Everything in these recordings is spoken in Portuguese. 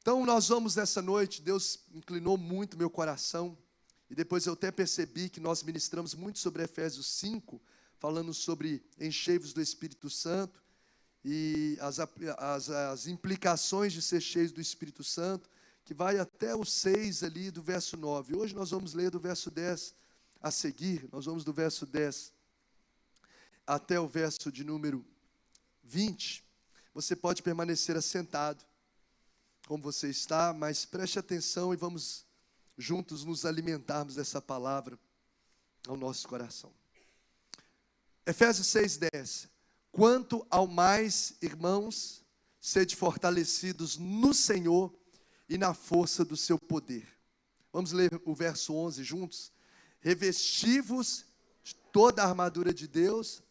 Então nós vamos nessa noite, Deus inclinou muito meu coração, e depois eu até percebi que nós ministramos muito sobre Efésios 5, falando sobre enchei-vos do Espírito Santo, e as implicações de ser cheios do Espírito Santo, que vai até o 6 ali do verso 9. Hoje nós vamos ler do verso 10 a seguir, nós vamos do verso 10 até o verso de número 20. Você pode permanecer assentado, como você está, mas preste atenção e vamos juntos nos alimentarmos dessa palavra ao nosso coração. Efésios 6:10. Quanto ao mais, irmãos, sede fortalecidos no Senhor e na força do seu poder. Vamos ler o verso 11 juntos? Revesti-vos de toda a armadura de Deus.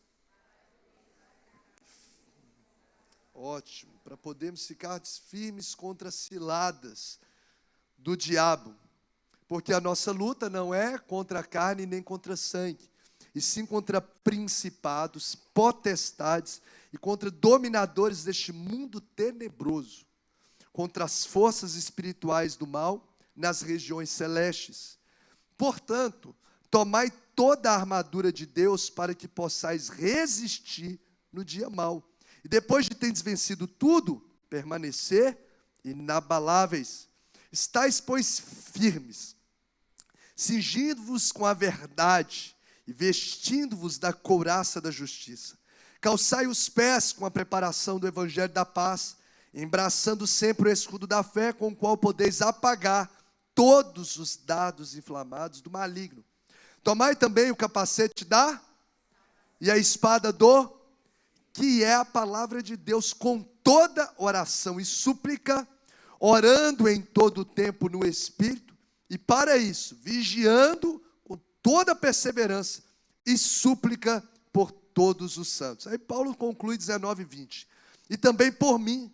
Ótimo, para podermos ficar firmes contra as ciladas do diabo. Porque a nossa luta não é contra a carne nem contra sangue, e sim contra principados, potestades e contra dominadores deste mundo tenebroso, contra as forças espirituais do mal nas regiões celestes. Portanto, tomai toda a armadura de Deus para que possais resistir no dia mau. E depois de teres vencido tudo, permanecer inabaláveis. Estais, pois, firmes, cingindo-vos com a verdade e vestindo-vos da couraça da justiça. Calçai os pés com a preparação do evangelho da paz, embraçando sempre o escudo da fé, com o qual podeis apagar todos os dardos inflamados do maligno. Tomai também o capacete e a espada que é a palavra de Deus, com toda oração e súplica, orando em todo o tempo no Espírito, e para isso, vigiando com toda perseverança e súplica por todos os santos. Aí Paulo conclui 19:20. E também por mim,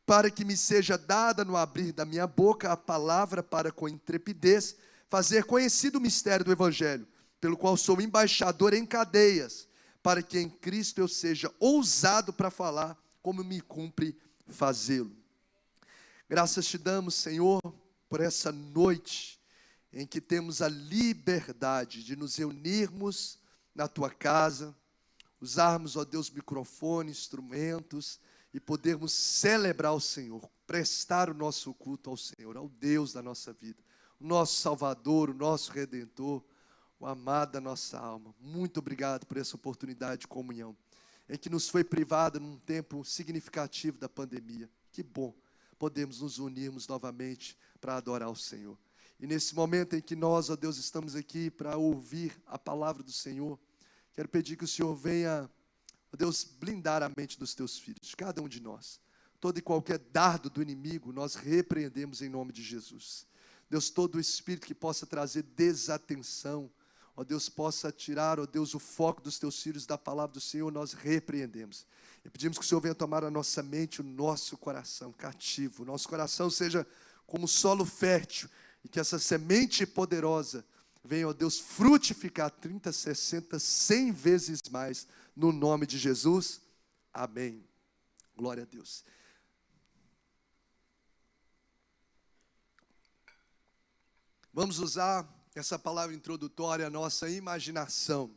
para que me seja dada no abrir da minha boca a palavra para com intrepidez, fazer conhecido o mistério do Evangelho, pelo qual sou embaixador em cadeias, para que em Cristo eu seja ousado para falar, como me cumpre fazê-lo. Graças te damos, Senhor, por essa noite, em que temos a liberdade de nos reunirmos na Tua casa, usarmos, ó Deus, microfone, instrumentos, e podermos celebrar o Senhor, prestar o nosso culto ao Senhor, ao Deus da nossa vida, o nosso Salvador, o nosso Redentor, o amado da nossa alma. Muito obrigado por essa oportunidade de comunhão, em que nos foi privada num tempo significativo da pandemia. Que bom podemos nos unirmos novamente para adorar o Senhor. E nesse momento em que nós, ó Deus, estamos aqui para ouvir a palavra do Senhor, quero pedir que o Senhor venha, ó Deus, blindar a mente dos teus filhos, cada um de nós. Todo e qualquer dardo do inimigo, nós repreendemos em nome de Jesus. Deus, todo o espírito que possa trazer desatenção, ó Deus, possa tirar, ó Deus, o foco dos teus filhos da palavra do Senhor, nós repreendemos. E pedimos que o Senhor venha tomar a nossa mente, o nosso coração cativo, o nosso coração seja como solo fértil, e que essa semente poderosa venha, ó Deus, frutificar 30, 60, 100 vezes mais, no nome de Jesus. Amém. Glória a Deus. Vamos usar essa palavra introdutória, a nossa imaginação.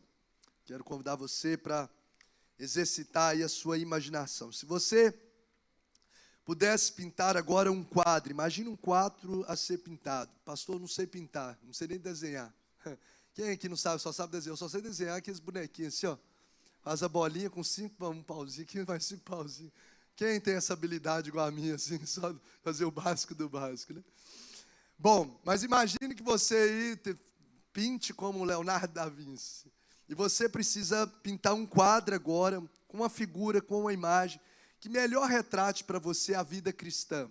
Quero convidar você para exercitar aí a sua imaginação. Se você pudesse pintar agora um quadro, imagine um quadro a ser pintado. Pastor, eu não sei pintar, não sei nem desenhar. Quem aqui não sabe, só sabe desenhar? Eu só sei desenhar aqueles bonequinhos assim, ó. Faz a bolinha com 5, um pauzinho, aqui vai 5 pauzinhos. Quem tem essa habilidade igual a minha, assim, só fazer o básico do básico, né? Bom, mas imagine que você aí pinte como Leonardo da Vinci. E você precisa pintar um quadro agora, com uma figura, com uma imagem, que melhor retrate para você a vida cristã,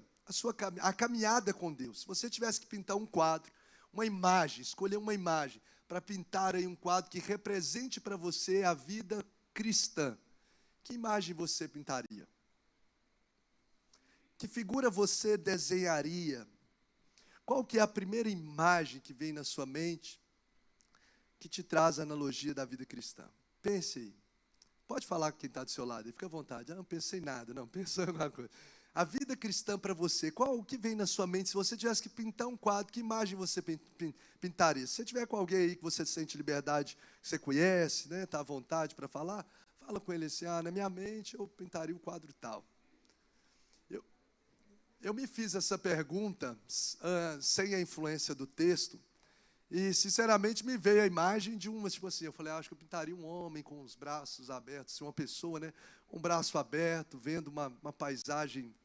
a caminhada com Deus. Se você tivesse que pintar um quadro, uma imagem, escolher uma imagem, para pintar aí um quadro que represente para você a vida cristã, que imagem você pintaria? Que figura você desenharia? Qual que é a primeira imagem que vem na sua mente que te traz a analogia da vida cristã? Pense aí. Pode falar com quem está do seu lado, fica à vontade. Ah, não pensei em nada, não, pensou em alguma coisa. A vida cristã para você, qual o que vem na sua mente? Se você tivesse que pintar um quadro, que imagem você pintaria? Se você tiver com alguém aí que você sente liberdade, que você conhece, né, está à vontade para falar, fala com ele assim, na minha mente eu pintaria um quadro tal. Eu me fiz essa pergunta sem a influência do texto, e sinceramente me veio a imagem de uma, tipo assim, eu falei, acho que eu pintaria um homem com os braços abertos, assim, uma pessoa, né, com o braço aberto, vendo uma paisagem,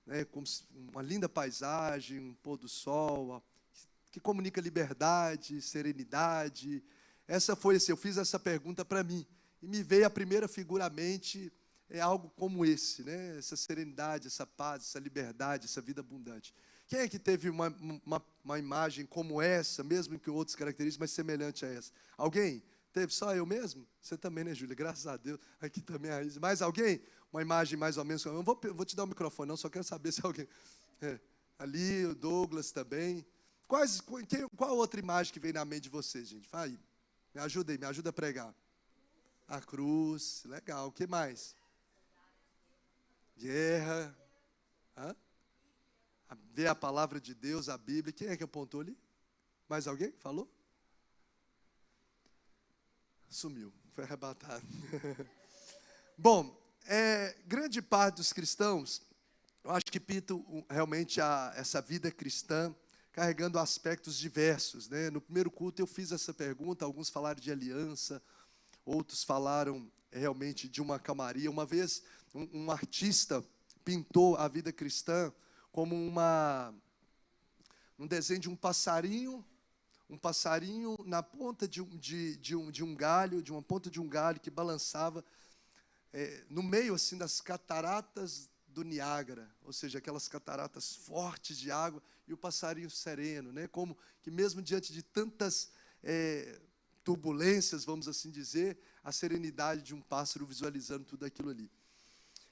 né, como uma linda paisagem, um pôr do sol, que comunica liberdade, serenidade. Essa foi assim, eu fiz essa pergunta para mim, e me veio a primeira figura à mente, algo como esse, né? Essa serenidade, essa paz, essa liberdade, essa vida abundante. Quem é que teve uma imagem como essa, mesmo que outras características, mas semelhante a essa? Alguém? Teve só eu mesmo? Você também, né, Júlia? Graças a Deus. Aqui também a Raíssa. Mais alguém? Uma imagem mais ou menos. Eu não vou te dar o microfone, não, só quero saber se alguém. Ali, o Douglas também. Qual outra imagem que vem na mente de vocês, gente? Vai aí. Me ajuda aí, me ajuda a pregar. A cruz, legal. O que mais? Guerra. Ver a palavra de Deus, a Bíblia. Quem é que apontou ali? Mais alguém? Falou? Sumiu, foi arrebatado. Bom, grande parte dos cristãos, eu acho que pintam realmente essa vida cristã, carregando aspectos diversos, né? No primeiro culto eu fiz essa pergunta, alguns falaram de aliança, outros falaram realmente de uma calmaria. Uma vez um artista pintou a vida cristã como um desenho de um passarinho na ponta de um galho, de uma ponta de um galho que balançava no meio assim das cataratas do Niágara, ou seja, aquelas cataratas fortes de água, e o passarinho sereno, né? Como que mesmo diante de tantas turbulências, vamos assim dizer, a serenidade de um pássaro visualizando tudo aquilo ali.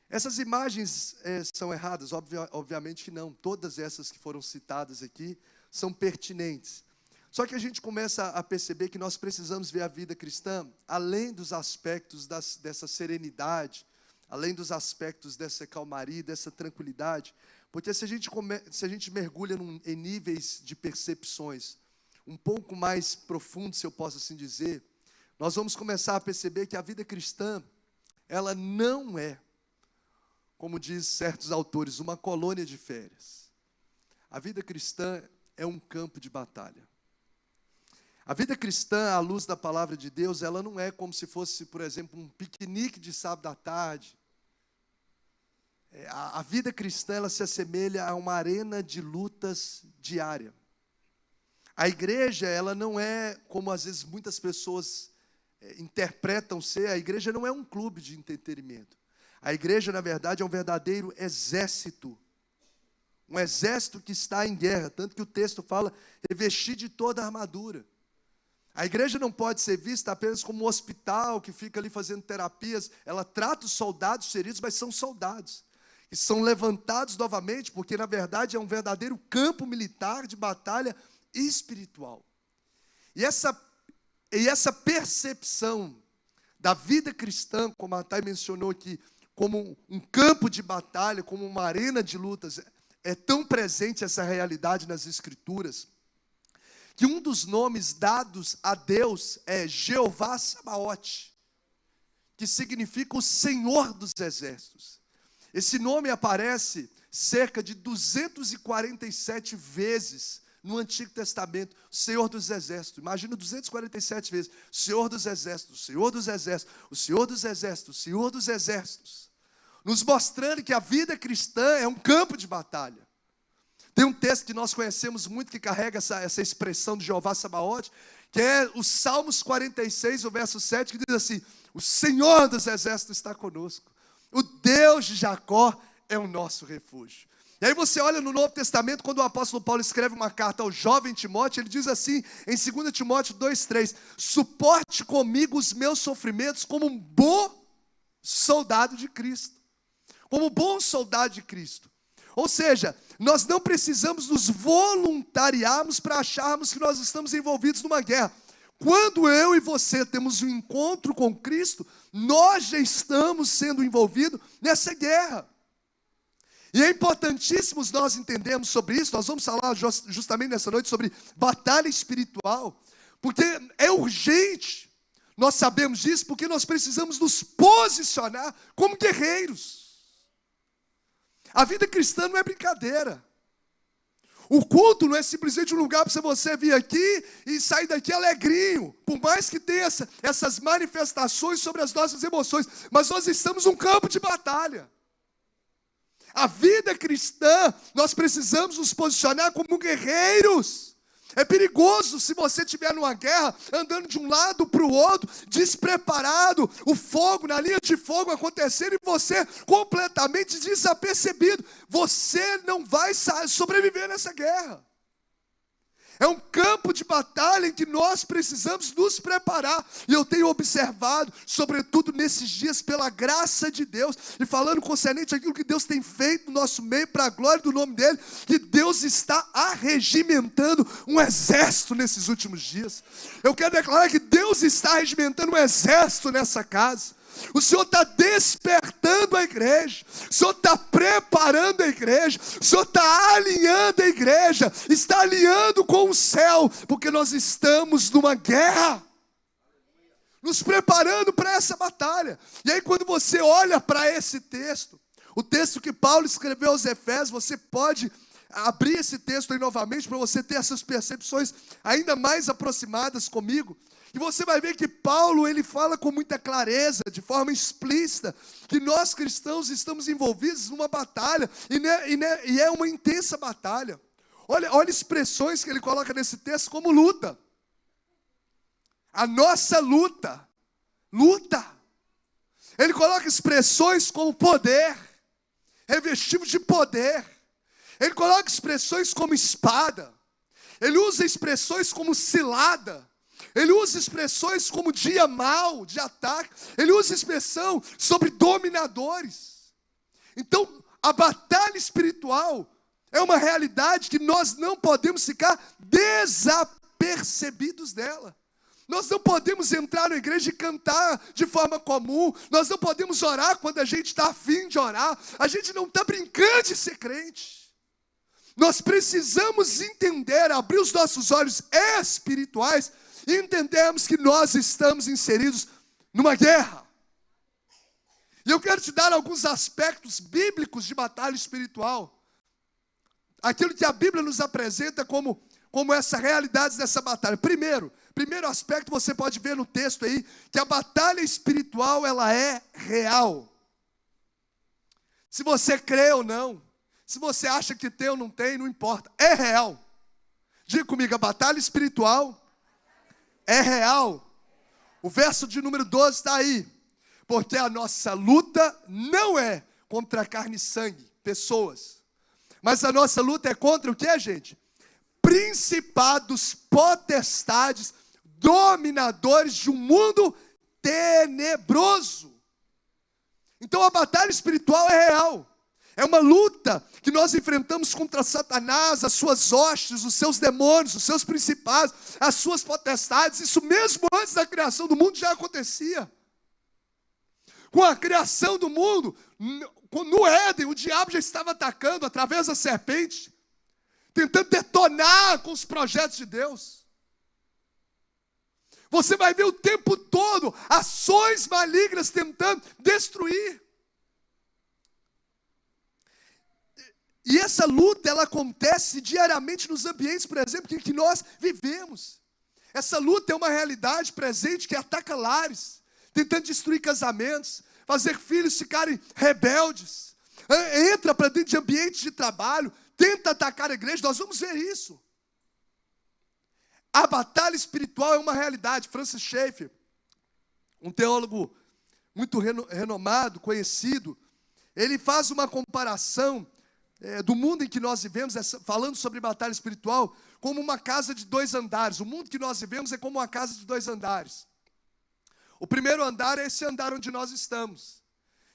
Essas imagens são erradas? Obviamente que não. Todas essas que foram citadas aqui são pertinentes. Só que a gente começa a perceber que nós precisamos ver a vida cristã além dos aspectos dessa serenidade, além dos aspectos dessa calmaria, dessa tranquilidade, porque se a gente mergulha em níveis de percepções um pouco mais profundos, se eu posso assim dizer, nós vamos começar a perceber que a vida cristã, ela não é, como diz certos autores, uma colônia de férias. A vida cristã é um campo de batalha. A vida cristã, à luz da palavra de Deus, ela não é como se fosse, por exemplo, um piquenique de sábado à tarde. A vida cristã, ela se assemelha a uma arena de lutas diária. A igreja, ela não é, como às vezes muitas pessoas interpretam ser, a igreja não é um clube de entretenimento. A igreja, na verdade, é um verdadeiro exército. Um exército que está em guerra, tanto que o texto fala, revestir de toda a armadura. A igreja não pode ser vista apenas como um hospital que fica ali fazendo terapias. Ela trata os soldados feridos, mas são soldados. E são levantados novamente, porque na verdade é um verdadeiro campo militar de batalha espiritual. E essa percepção da vida cristã, como a Thay mencionou aqui, como um campo de batalha, como uma arena de lutas, é tão presente essa realidade nas Escrituras, que um dos nomes dados a Deus é Jeová Sabaote, que significa o Senhor dos Exércitos. Esse nome aparece cerca de 247 vezes no Antigo Testamento, Senhor dos Exércitos. Imagina 247 vezes, Senhor dos Exércitos, Senhor dos Exércitos, o Senhor dos Exércitos, Senhor dos Exércitos. Nos mostrando que a vida cristã é um campo de batalha. Tem um texto que nós conhecemos muito, que carrega essa expressão de Jeová Sabaote, que é o Salmos 46, o verso 7, que diz assim: o Senhor dos Exércitos está conosco, o Deus de Jacó é o nosso refúgio. E aí você olha no Novo Testamento, quando o apóstolo Paulo escreve uma carta ao jovem Timóteo, ele diz assim, em 2 Timóteo 2,3, suporte comigo os meus sofrimentos como um bom soldado de Cristo. Como bom soldado de Cristo. Ou seja, nós não precisamos nos voluntariarmos para acharmos que nós estamos envolvidos numa guerra. Quando eu e você temos um encontro com Cristo, nós já estamos sendo envolvidos nessa guerra. E é importantíssimo nós entendermos sobre isso. Nós vamos falar justamente nessa noite sobre batalha espiritual, porque é urgente. Nós sabemos disso porque nós precisamos nos posicionar como guerreiros. A vida cristã não é brincadeira. O culto não é simplesmente um lugar para você vir aqui e sair daqui alegrinho. Por mais que tenha essas manifestações sobre as nossas emoções. Mas nós estamos num campo de batalha. A vida cristã, nós precisamos nos posicionar como guerreiros. É perigoso se você estiver numa guerra, andando de um lado para o outro, despreparado, o fogo, na linha de fogo acontecendo e você completamente desapercebido. Você não vai sobreviver nessa guerra. É um campo de batalha em que nós precisamos nos preparar. E eu tenho observado, sobretudo nesses dias, pela graça de Deus, e falando concernente àquilo que Deus tem feito no nosso meio, para a glória do nome dEle, que Deus está arregimentando um exército nesses últimos dias. Eu quero declarar que Deus está arregimentando um exército nessa casa. O Senhor está despertando a igreja, o Senhor está preparando a igreja, o Senhor está alinhando a igreja, está alinhando com o céu, porque nós estamos numa guerra, nos preparando para essa batalha. E aí quando você olha para esse texto, o texto que Paulo escreveu aos Efésios, você pode abrir esse texto aí novamente, para você ter essas percepções ainda mais aproximadas comigo. E você vai ver que Paulo, ele fala com muita clareza, de forma explícita, que nós cristãos estamos envolvidos numa batalha, e é uma intensa batalha. Olha expressões que ele coloca nesse texto como luta. A nossa luta. Ele coloca expressões como poder, revestidos de poder. Ele coloca expressões como espada. Ele usa expressões como cilada. Ele usa expressões como dia mau, de ataque. Ele usa expressão sobre dominadores. Então, a batalha espiritual é uma realidade que nós não podemos ficar desapercebidos dela. Nós não podemos entrar na igreja e cantar de forma comum. Nós não podemos orar quando a gente está afim de orar. A gente não está brincando de ser crente. Nós precisamos entender, abrir os nossos olhos espirituais e entendermos que nós estamos inseridos numa guerra. E eu quero te dar alguns aspectos bíblicos de batalha espiritual. Aquilo que a Bíblia nos apresenta como essa realidade dessa batalha. Primeiro aspecto, você pode ver no texto aí, que a batalha espiritual, ela é real. Se você crê ou não, se você acha que tem ou não tem, não importa, é real. Diga comigo, a batalha espiritual é real. O verso de número 12 está aí. Porque a nossa luta não é contra carne e sangue, pessoas. Mas a nossa luta é contra o que, gente? Principados, potestades, dominadores de um mundo tenebroso. Então a batalha espiritual é real. É uma luta que nós enfrentamos contra Satanás, as suas hostes, os seus demônios, os seus principados, as suas potestades. Isso mesmo antes da criação do mundo já acontecia. Com a criação do mundo, no Éden, o diabo já estava atacando através da serpente, tentando detonar com os projetos de Deus. Você vai ver o tempo todo ações malignas tentando destruir. E essa luta, ela acontece diariamente nos ambientes, por exemplo, em que nós vivemos. Essa luta é uma realidade presente que ataca lares, tentando destruir casamentos, fazer filhos ficarem rebeldes. Entra para dentro de ambientes de trabalho, tenta atacar a igreja, nós vamos ver isso. A batalha espiritual é uma realidade. Francis Schaeffer, um teólogo muito renomado, conhecido, ele faz uma comparação do mundo em que nós vivemos, falando sobre batalha espiritual, como uma casa de 2 andares. O mundo que nós vivemos é como uma casa de 2 andares. O primeiro andar é esse andar onde nós estamos,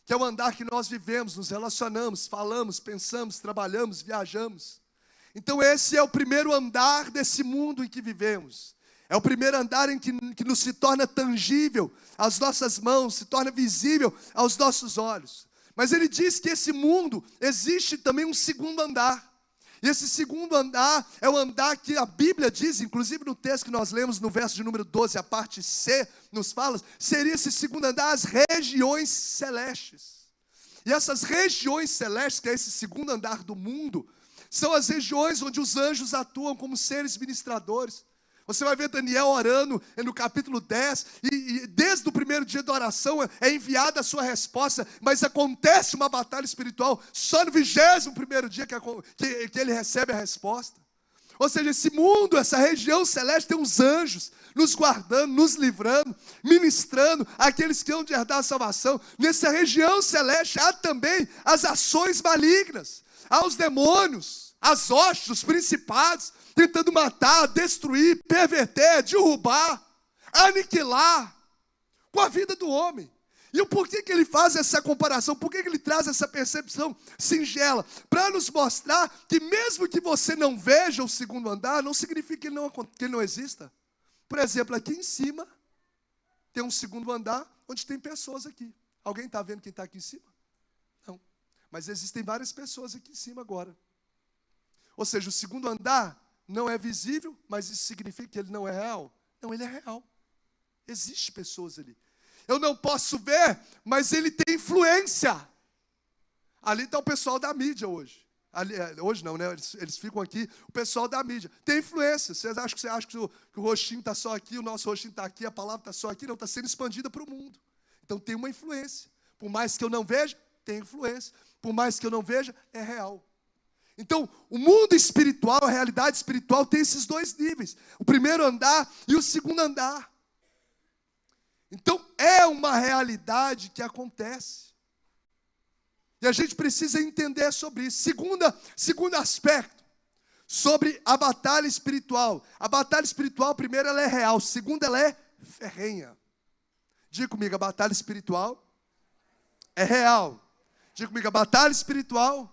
que é o andar que nós vivemos, nos relacionamos, falamos, pensamos, trabalhamos, viajamos. Então esse é o primeiro andar desse mundo em que vivemos. É o primeiro andar em que nos se torna tangível às nossas mãos, se torna visível aos nossos olhos. Mas ele diz que esse mundo existe também um segundo andar. E esse segundo andar é o andar que a Bíblia diz, inclusive no texto que nós lemos no verso de número 12, a parte C nos fala, seria esse segundo andar as regiões celestes. E essas regiões celestes, que é esse segundo andar do mundo, são as regiões onde os anjos atuam como seres ministradores. Você vai ver Daniel orando no capítulo 10, e desde o primeiro dia da oração é enviada a sua resposta, mas acontece uma batalha espiritual só no 21º dia que ele recebe a resposta. Ou seja, esse mundo, essa região celeste tem uns anjos nos guardando, nos livrando, ministrando aqueles que hão de herdar a salvação. Nessa região celeste há também as ações malignas, há os demônios, as hostes, os principados, tentando matar, destruir, perverter, derrubar, aniquilar com a vida do homem. E o porquê que ele faz essa comparação? Por que ele traz essa percepção singela? Para nos mostrar que mesmo que você não veja o segundo andar, não significa que ele não exista. Por exemplo, aqui em cima tem um segundo andar onde tem pessoas aqui. Alguém está vendo quem está aqui em cima? Não. Mas existem várias pessoas aqui em cima agora. Ou seja, o segundo andar não é visível, mas isso significa que ele não é real? Não, ele é real. Existem pessoas ali. Eu não posso ver, mas ele tem influência. Ali está o pessoal da mídia hoje. Ali, hoje não, né? Eles ficam aqui, o pessoal da mídia. Tem influência. Você acha que o rostinho está só aqui, o nosso rostinho está aqui, a palavra está só aqui? Não, está sendo expandida para o mundo. Então tem uma influência. Por mais que eu não veja, tem influência. Por mais que eu não veja, é real. Então, o mundo espiritual, a realidade espiritual tem esses dois níveis. O primeiro andar e o segundo andar. Então, é uma realidade que acontece. E a gente precisa entender sobre isso. Segundo aspecto, sobre a batalha espiritual. A batalha espiritual, primeiro, ela é real. Segundo, ela é ferrenha. Diga comigo, a batalha espiritual é real. Diga comigo, a batalha espiritual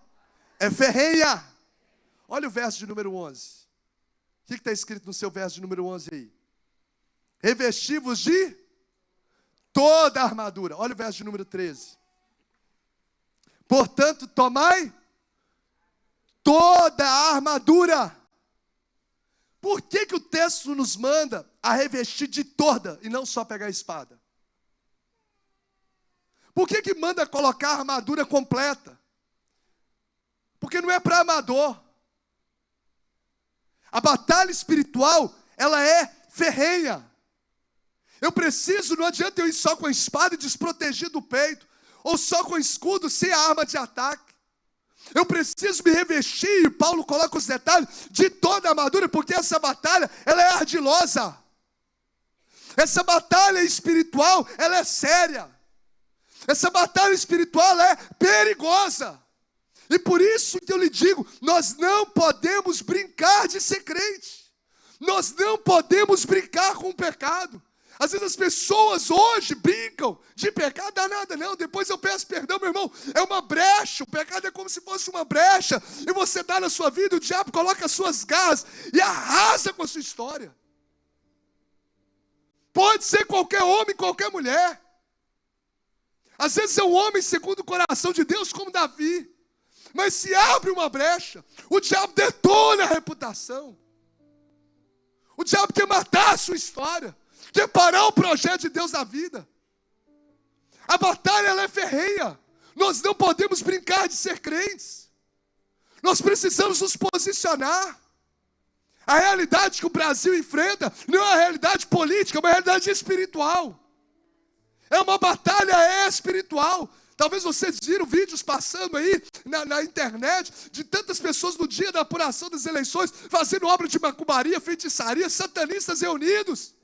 é ferrenha. Olha o verso de número 11. O que está escrito no seu verso de número 11 aí? Revesti-vos de toda a armadura. Olha o verso de número 13. Portanto, tomai toda a armadura. Por que o texto nos manda a revestir de toda e não só pegar a espada? Por que manda colocar a armadura completa? Porque não é para amador. A batalha espiritual, ela é ferrenha. Eu preciso, não adianta eu ir só com a espada e desproteger do peito, ou só com o escudo sem a arma de ataque. Eu preciso me revestir, e Paulo coloca os detalhes, de toda a armadura, porque essa batalha, ela é ardilosa. Essa batalha espiritual, ela é séria. Essa batalha espiritual, ela é perigosa. E por isso que eu lhe digo, nós não podemos brincar de ser crente. Nós não podemos brincar com o pecado. Às vezes as pessoas hoje brincam de pecado, dá nada não, depois eu peço perdão, meu irmão, é uma brecha, o pecado é como se fosse uma brecha, e você dá na sua vida, o diabo coloca as suas garras e arrasa com a sua história. Pode ser qualquer homem, qualquer mulher. Às vezes é um homem segundo o coração de Deus, como Davi. Mas se abre uma brecha, o diabo detona a reputação. O diabo quer matar a sua história, quer parar o projeto de Deus na vida. A batalha, ela é ferrenha. Nós não podemos brincar de ser crentes. Nós precisamos nos posicionar. A realidade que o Brasil enfrenta não é uma realidade política, é uma realidade espiritual. É uma batalha espiritual. Talvez vocês viram vídeos passando aí na internet de tantas pessoas no dia da apuração das eleições fazendo obra de macumbaria, feitiçaria, satanistas reunidos.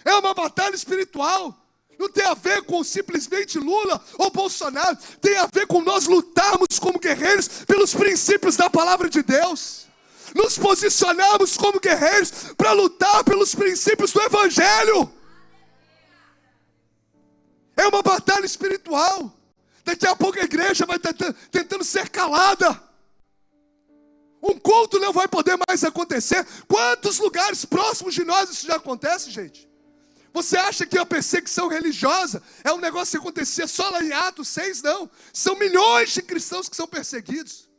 É uma batalha espiritual. Não tem a ver com simplesmente Lula ou Bolsonaro. Tem a ver com nós lutarmos como guerreiros pelos princípios da palavra de Deus. Nos posicionarmos como guerreiros para lutar pelos princípios do Evangelho. É uma batalha espiritual. Daqui a pouco a igreja vai tentando ser calada. Um culto não vai poder mais acontecer. Quantos lugares próximos de nós isso já acontece, gente? Você acha que a perseguição religiosa é um negócio que acontecia só lá em Atos 6? Não. São milhões de cristãos que são perseguidos,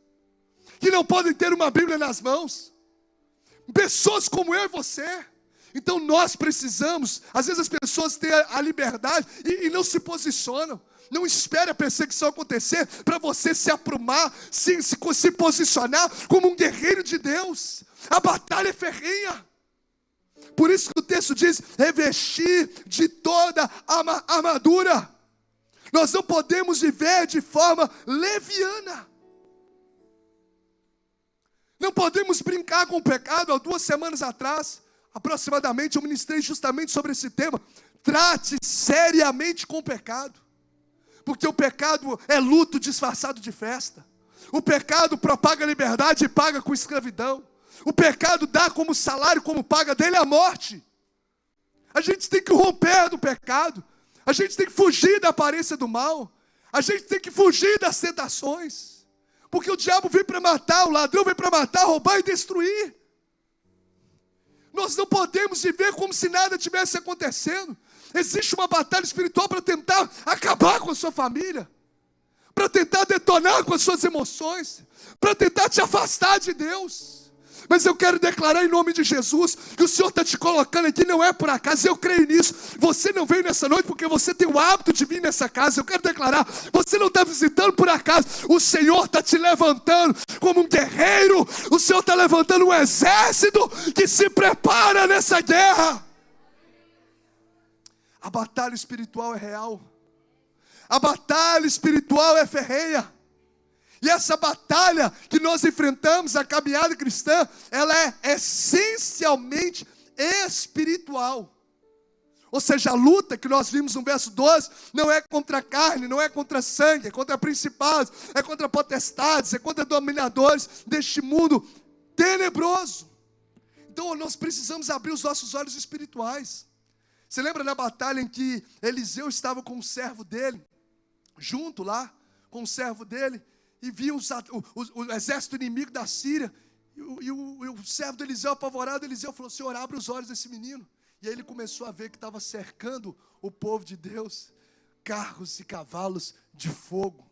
que não podem ter uma Bíblia nas mãos. Pessoas como eu e você. Então nós precisamos, às vezes as pessoas têm a liberdade e não se posicionam. Não espere a perseguição acontecer para você se aprumar, se posicionar como um guerreiro de Deus. A batalha é ferrenha. Por isso que o texto diz, revestir de toda a armadura. Nós não podemos viver de forma leviana. Não podemos brincar com o pecado. Há 2 semanas atrás, aproximadamente, eu ministrei justamente sobre esse tema. Trate seriamente com o pecado. Porque o pecado é luto disfarçado de festa. O pecado propaga a liberdade e paga com escravidão. O pecado dá como salário, como paga dele, a morte. A gente tem que romper do pecado. A gente tem que fugir da aparência do mal. A gente tem que fugir das tentações. Porque o diabo vem para matar, o ladrão vem para matar, roubar e destruir. Nós não podemos viver como se nada tivesse acontecendo. Existe uma batalha espiritual para tentar acabar com a sua família, para tentar detonar com as suas emoções, para tentar te afastar de Deus. Mas eu quero declarar em nome de Jesus que o Senhor está te colocando aqui, não é por acaso, eu creio nisso. Você não veio nessa noite porque você tem o hábito de vir nessa casa. Eu quero declarar, você não está visitando por acaso. O Senhor está te levantando como um guerreiro. O Senhor está levantando um exército que se prepara nessa guerra. A batalha espiritual é real. A batalha espiritual é ferrenha. E essa batalha que nós enfrentamos, a caminhada cristã, ela é essencialmente espiritual. Ou seja, a luta que nós vimos no verso 12, não é contra a carne, não é contra sangue, é contra principados, é contra potestades, é contra dominadores deste mundo tenebroso. Então nós precisamos abrir os nossos olhos espirituais. Você lembra da batalha em que Eliseu estava com o servo dele, junto lá, com o servo dele, e viu o exército inimigo da Síria, e o servo de Eliseu, apavorado, Eliseu falou, Senhor, abre os olhos desse menino. E aí ele começou a ver que estava cercando o povo de Deus, carros e cavalos de fogo.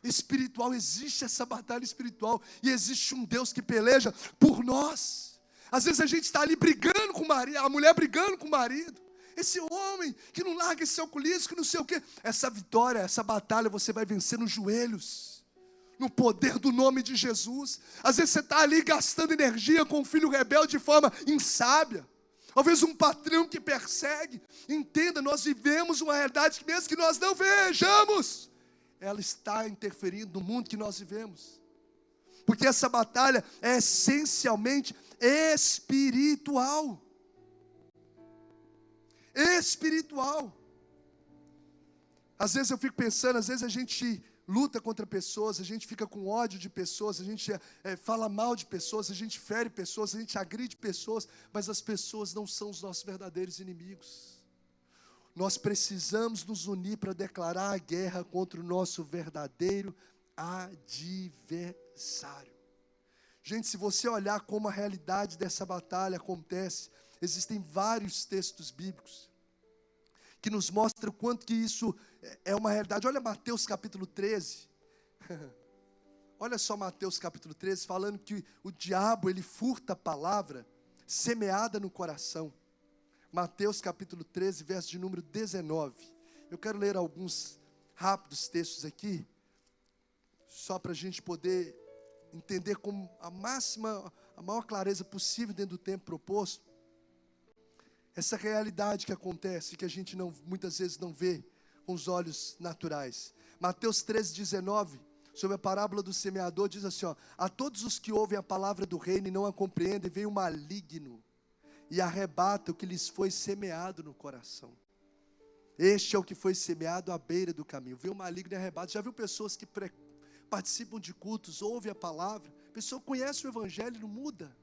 Espiritual, existe essa batalha espiritual, e existe um Deus que peleja por nós. Às vezes a gente está ali brigando com o marido, a mulher brigando com o marido, esse homem que não larga esse alcoolismo, que não sei o quê. Essa vitória, essa batalha você vai vencer nos joelhos, no poder do nome de Jesus. Às vezes você está ali gastando energia com um filho rebelde de forma insábia. Talvez um patrão que persegue. Entenda, nós vivemos uma realidade que mesmo que nós não vejamos, ela está interferindo no mundo que nós vivemos. Porque essa batalha é essencialmente espiritual. Espiritual. Às vezes eu fico pensando, às vezes a gente luta contra pessoas, a gente fica com ódio de pessoas, a gente fala mal de pessoas, a gente fere pessoas, a gente agride pessoas, mas as pessoas não são os nossos verdadeiros inimigos. Nós precisamos nos unir para declarar a guerra contra o nosso verdadeiro adversário. Gente, se você olhar como a realidade dessa batalha acontece, existem vários textos bíblicos que nos mostram o quanto que isso é uma realidade. Olha Mateus capítulo 13. Olha só Mateus capítulo 13, falando que o diabo, ele furta a palavra semeada no coração. Mateus capítulo 13, verso de número 19. Eu quero ler alguns rápidos textos aqui, só para a gente poder entender com a maior clareza possível dentro do tempo proposto, essa realidade que acontece, que a gente muitas vezes não vê com os olhos naturais. Mateus 13, 19, sobre a parábola do semeador, diz assim, a todos os que ouvem a palavra do reino e não a compreendem, vem o maligno e arrebata o que lhes foi semeado no coração. Este é o que foi semeado à beira do caminho. Vem o maligno e arrebata. Já viu pessoas que participam de cultos, ouvem a palavra, a pessoa conhece o evangelho e não muda?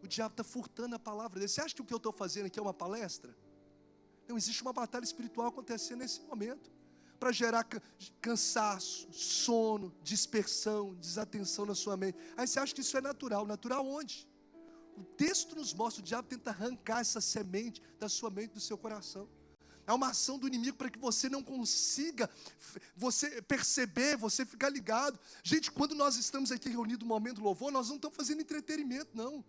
O diabo está furtando a palavra dele. Você acha que o que eu estou fazendo aqui é uma palestra? Não, existe uma batalha espiritual acontecendo nesse momento, para gerar cansaço, sono, dispersão, desatenção na sua mente. Aí você acha que isso é natural. Natural onde? O texto nos mostra, o diabo tenta arrancar essa semente da sua mente, do seu coração. É uma ação do inimigo para que você não consiga você perceber, você ficar ligado. Gente, quando nós estamos aqui reunidos no momento do louvor, nós não estamos fazendo entretenimento, não.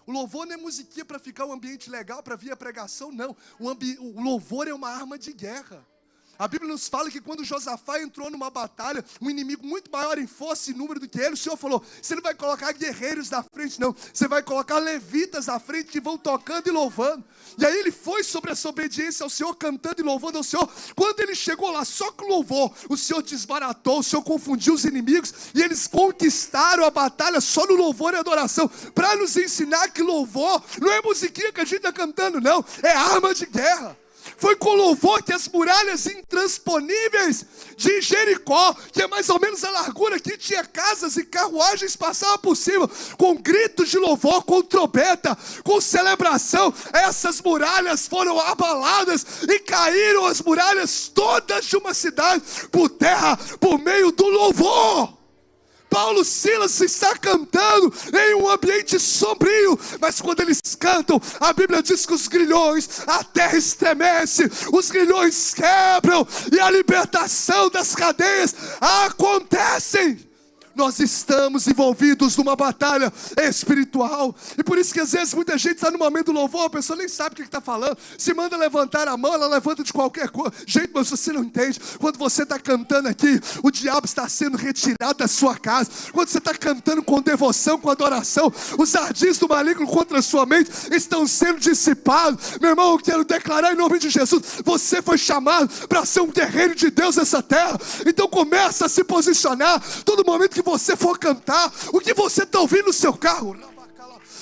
O louvor não é musiquinha para ficar um ambiente legal, para vir a pregação, não. O louvor é uma arma de guerra. A Bíblia nos fala que quando Josafá entrou numa batalha, um inimigo muito maior em força e número do que ele, o Senhor falou, você não vai colocar guerreiros na frente não, você vai colocar levitas na frente que vão tocando e louvando. E aí ele foi sobre essa obediência ao Senhor, cantando e louvando ao Senhor. Quando ele chegou lá, só com louvor, o Senhor desbaratou, o Senhor confundiu os inimigos, e eles conquistaram a batalha só no louvor e adoração, para nos ensinar que louvor não é musiquinha que a gente está cantando não, é arma de guerra. Foi com louvor que as muralhas intransponíveis de Jericó, que é mais ou menos a largura que tinha casas e carruagens passavam por cima, com gritos de louvor, com trombeta, com celebração, essas muralhas foram abaladas e caíram as muralhas todas de uma cidade por terra, por meio do louvor. Paulo e Silas está cantando em um ambiente sombrio, mas quando eles cantam, a Bíblia diz que os grilhões, a terra estremece, os grilhões quebram e a libertação das cadeias acontecem. Nós estamos envolvidos numa batalha espiritual. E por isso que às vezes muita gente está no momento do louvor, a pessoa nem sabe o que está falando. Se manda levantar a mão, ela levanta de qualquer jeito, mas você não entende. Quando você está cantando aqui, o diabo está sendo retirado da sua casa. Quando você está cantando com devoção, com adoração, os ardis do maligno contra a sua mente estão sendo dissipados. Meu irmão, eu quero declarar em nome de Jesus, você foi chamado para ser um guerreiro de Deus nessa terra. Então começa a se posicionar. Todo momento que você for cantar, o que você está ouvindo no seu carro?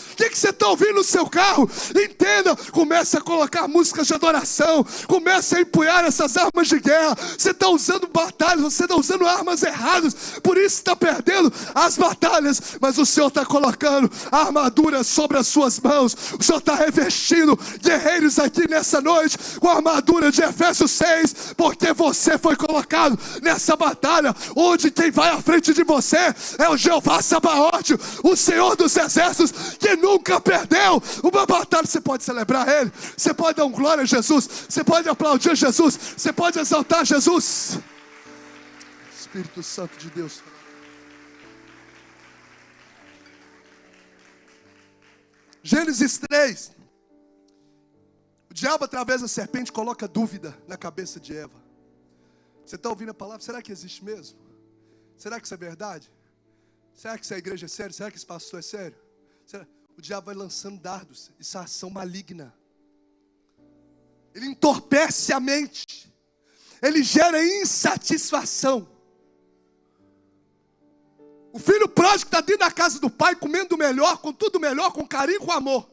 O que você está ouvindo no seu carro? Entenda, comece a colocar músicas de adoração, comece a empunhar essas armas de guerra. Você está usando batalhas, você está usando armas erradas, por isso está perdendo as batalhas, mas o Senhor está colocando a armadura sobre as suas mãos. O Senhor está revestindo guerreiros aqui nessa noite com a armadura de Efésios 6, porque você foi colocado nessa batalha, onde quem vai à frente de você é o Jeová Sabaote, o Senhor dos exércitos, que nunca perdeu uma batalha. Você pode celebrar Ele, você pode dar um glória a Jesus, você pode aplaudir Jesus, você pode exaltar Jesus. Espírito Santo de Deus. Gênesis 3. O diabo, através da serpente, coloca dúvida na cabeça de Eva. Você está ouvindo a palavra? Será que existe mesmo? Será que isso é verdade? Será que essa igreja é sério? Será que esse pastor é sério? Será? O diabo vai lançando dardos. Isso é ação maligna. Ele entorpece a mente. Ele gera insatisfação. O filho pródigo está dentro da casa do pai, comendo o melhor, com tudo melhor, com carinho, com amor.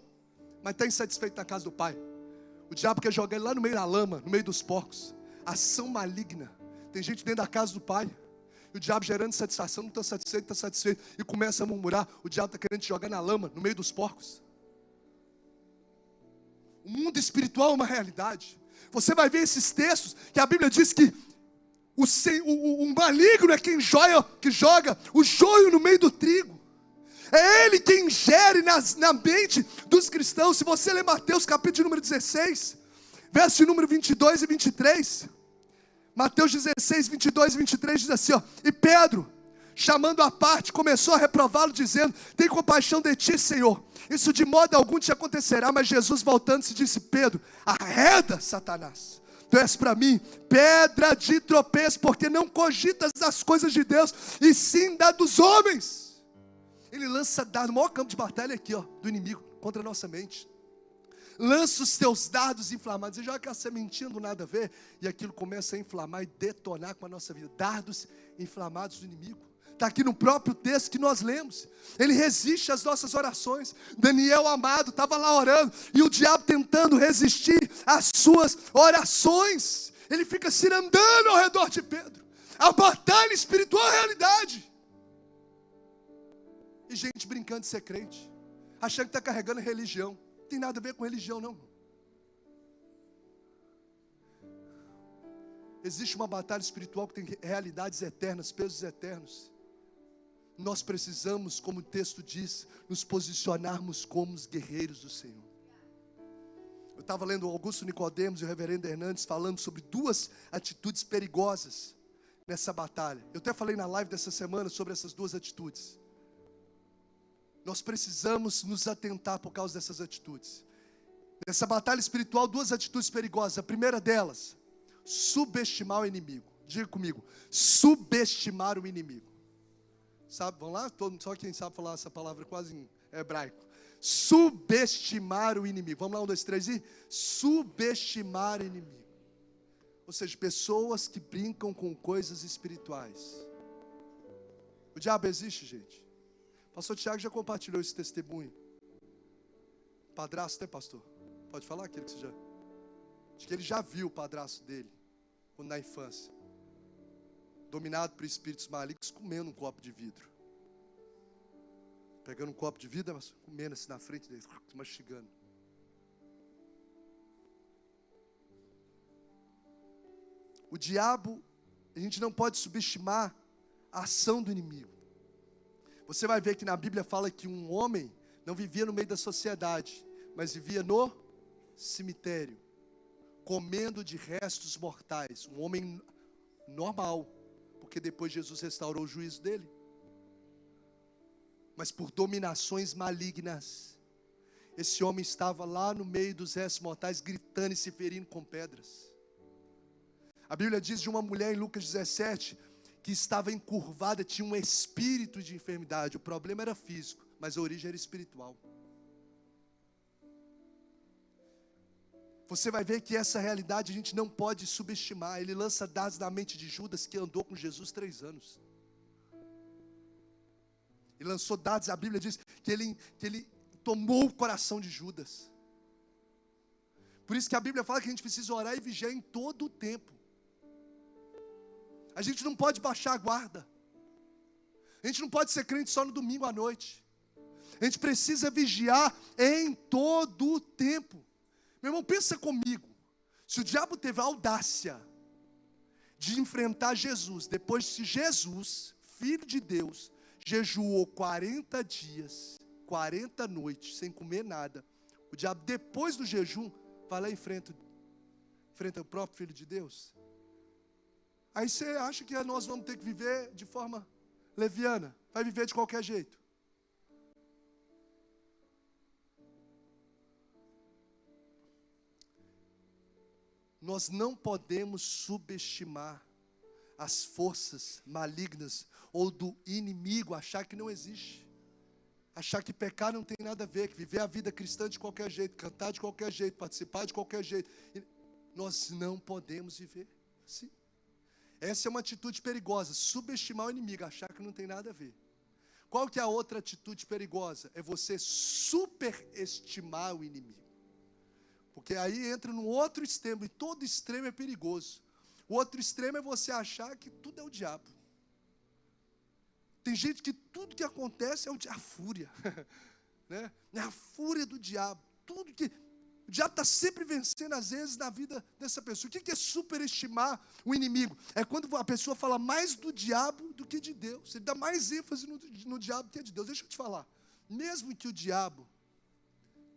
Mas está insatisfeito na casa do pai. O diabo quer jogar ele lá no meio da lama, no meio dos porcos. Ação maligna. Tem gente dentro da casa do pai. E o diabo gerando insatisfação, não está satisfeito, e começa a murmurar. O diabo está querendo te jogar na lama, no meio dos porcos. O mundo espiritual é uma realidade. Você vai ver esses textos, que a Bíblia diz que o maligno é quem joga o joio no meio do trigo. É ele quem gere na mente dos cristãos. Se você ler Mateus capítulo número 16, verso de número 22 e 23... Mateus 16, 22 e 23 diz assim, ó, e Pedro, chamando à parte, começou a reprová-lo, dizendo, tem compaixão de ti, Senhor, isso de modo algum te acontecerá. Mas Jesus, voltando-se, disse, Pedro, arreda, Satanás, tu és para mim pedra de tropeço, porque não cogitas das coisas de Deus, e sim da dos homens. Ele lança dardo, o maior campo de batalha aqui, ó, do inimigo, contra a nossa mente. Lança os teus dardos inflamados. Você joga aquela sementinha do nada a ver, e aquilo começa a inflamar e detonar com a nossa vida. Dardos inflamados do inimigo. Está aqui no próprio texto que nós lemos. Ele resiste às nossas orações. Daniel amado estava lá orando, e o diabo tentando resistir às suas orações. Ele fica cirandando ao redor de Pedro. A batalha espiritual é a realidade. E gente brincando de ser crente, achando que está carregando religião. Não tem nada a ver com religião, não. Existe uma batalha espiritual que tem realidades eternas, pesos eternos. nós precisamos, como o texto diz, nos posicionarmos como os guerreiros do Senhor. Eu estava lendo o Augusto Nicodemos e o reverendo Hernandes falando sobre duas atitudes perigosas nessa batalha. Eu até falei na live dessa semana sobre essas duas atitudes. Nós precisamos nos atentar por causa dessas atitudes. Nessa batalha espiritual, duas atitudes perigosas. A primeira delas, subestimar o inimigo. Diga comigo, subestimar o inimigo. Sabe, vamos lá? Só quem sabe falar essa palavra quase em hebraico. Subestimar o inimigo. Vamos lá, 1, 2, 3 e subestimar o inimigo. Ou seja, pessoas que brincam com coisas espirituais. O diabo existe, gente. O pastor Tiago já compartilhou esse testemunho. Padrasto, né, pastor? Pode falar aquilo que você já... Acho que ele já viu o padrasto dele, quando na infância, dominado por espíritos malignos, comendo um copo de vidro. Pegando um copo de vidro, mas comendo assim na frente dele, mastigando. O diabo, a gente não pode subestimar a ação do inimigo. Você vai ver que na Bíblia fala que um homem não vivia no meio da sociedade, mas vivia no cemitério, comendo de restos mortais. Um homem normal, porque depois Jesus restaurou o juízo dele. Mas por dominações malignas, esse homem estava lá no meio dos restos mortais, gritando e se ferindo com pedras. A Bíblia diz de uma mulher em Lucas 17, que estava encurvada, tinha um espírito de enfermidade. O problema era físico, mas a origem era espiritual. Você vai ver que essa realidade a gente não pode subestimar. Ele lança dados na mente de Judas, que andou com Jesus 3 anos. Ele lançou dados, a Bíblia diz que ele tomou o coração de Judas. Por isso que a Bíblia fala que a gente precisa orar e vigiar em todo o tempo. A gente não pode baixar a guarda. A gente não pode ser crente só no domingo à noite. A gente precisa vigiar em todo o tempo. Meu irmão, pensa comigo. Se o diabo teve a audácia de enfrentar Jesus, depois que Jesus, Filho de Deus, jejuou 40 dias, 40 noites, sem comer nada. O diabo, depois do jejum, vai lá e enfrenta o próprio Filho de Deus. Aí você acha que nós vamos ter que viver de forma leviana? Vai viver de qualquer jeito. Nós não podemos subestimar as forças malignas ou do inimigo, achar que não existe. Achar que pecar não tem nada a ver, que viver a vida cristã de qualquer jeito, cantar de qualquer jeito, participar de qualquer jeito. Nós não podemos viver assim. Essa é uma atitude perigosa, subestimar o inimigo, achar que não tem nada a ver. Qual que é a outra atitude perigosa? É você superestimar o inimigo. Porque aí entra no outro extremo, e todo extremo é perigoso. O outro extremo é você achar que tudo é o diabo. Tem gente que tudo que acontece é a fúria. Né? É a fúria do diabo. O diabo está sempre vencendo, às vezes, na vida dessa pessoa. O que é superestimar o inimigo? É quando a pessoa fala mais do diabo do que de Deus. Ele dá mais ênfase no diabo do que de Deus. Deixa eu te falar. Mesmo que o diabo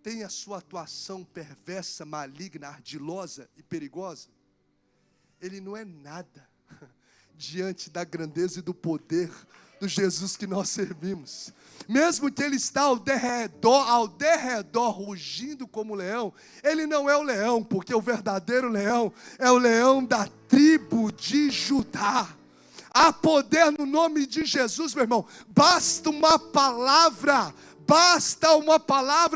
tenha a sua atuação perversa, maligna, ardilosa e perigosa, ele não é nada diante da grandeza e do poder do Jesus que nós servimos. Mesmo que ele está ao derredor rugindo como leão, ele não é o leão, porque o verdadeiro leão é o leão da tribo de Judá. Há poder no nome de Jesus, meu irmão. Basta uma palavra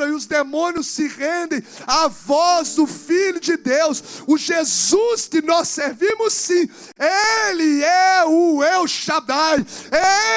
e os demônios se rendem à voz do Filho de Deus. O Jesus que nós servimos, sim, Ele é o El Shaddai,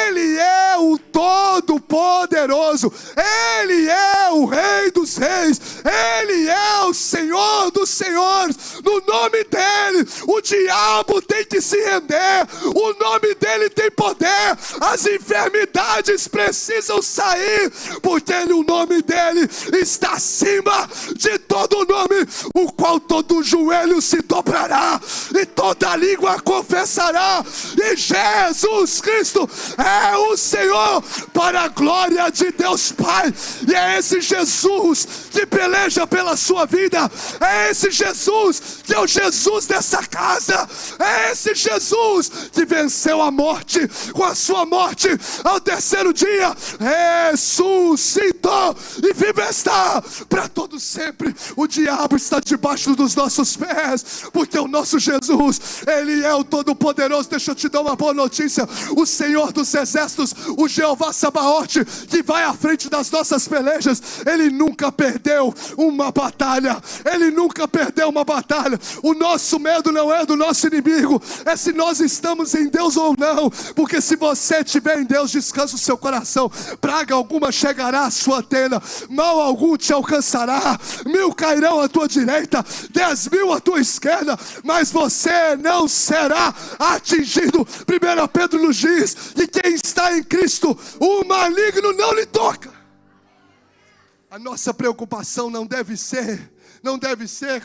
Ele é o Todo-Poderoso, Ele é o Rei dos Reis, Ele é o Senhor dos Senhores. No nome dEle, o diabo tem que se render, o nome dEle tem poder, as enfermidades precisam sair, porque o nome dele está acima de todo nome, o qual todo joelho se dobrará e toda língua confessará, e Jesus Cristo é o Senhor, para a glória de Deus Pai. E é esse Jesus que peleja pela sua vida, é esse Jesus que é o Jesus dessa casa, é esse Jesus que venceu a morte, com a sua morte ao terceiro dia ressuscitou e vive está para todo sempre. O diabo está debaixo dos nossos pés, porque o nosso Jesus, ele é o Todo-Poderoso. Deixa eu te dar uma boa notícia: o Senhor dos Exércitos, o Jeová Sabaote, que vai à frente das nossas pelejas, ele nunca perdeu uma batalha, ele nunca perdeu uma batalha. O nosso medo não é do nosso inimigo, é se nós estamos em Deus ou não, porque se você estiver em Deus, descansa o seu coração, praga alguma chegará à sua tenda, mal algum te alcançará, 1000 cairão à tua direita, 10.000 à tua esquerda, mas você não será atingido. 1 Pedro nos diz que quem está em Cristo, o maligno não lhe toca. A nossa preocupação não deve ser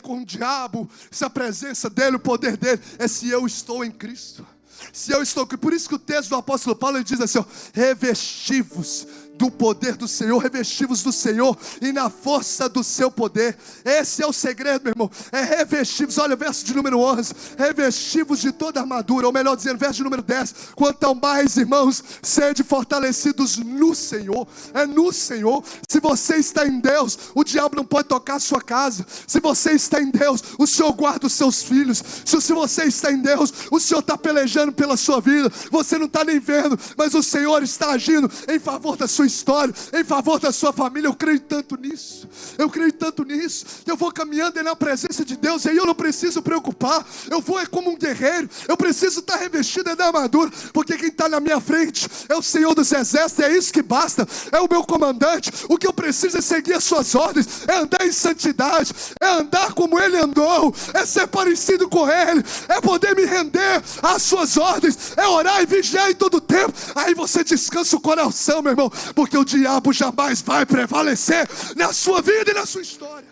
com o diabo, se a presença dele, o poder dele, é se eu estou em Cristo. Se eu estou, por isso que o texto do apóstolo Paulo, ele diz assim, ó, revesti-vos do poder do Senhor, revesti-vos do Senhor e na força do seu poder. Esse é o segredo, meu irmão, é revesti-vos. Olha o verso de número 11, revesti-vos de toda a armadura, ou melhor dizendo, verso de número 10, quanto ao mais, irmãos, sede fortalecidos no Senhor. É no Senhor. Se você está em Deus, o diabo não pode tocar a sua casa. Se você está em Deus, o Senhor guarda os seus filhos. Se você está em Deus, o Senhor está pelejando pela sua vida. Você não está nem vendo, mas o Senhor está agindo em favor da sua história, em favor da sua família. Eu creio tanto nisso, eu vou caminhando na presença de Deus, e aí eu não preciso preocupar, eu vou como um guerreiro, eu preciso estar revestido da armadura, porque quem está na minha frente é o Senhor dos Exércitos, é isso que basta, é o meu comandante. O que eu preciso é seguir as suas ordens, é andar em santidade, é andar como Ele andou, é ser parecido com Ele, é poder me render às suas ordens, é orar e vigiar em todo tempo. Aí você descansa o coração, meu irmão, porque o diabo jamais vai prevalecer na sua vida e na sua história.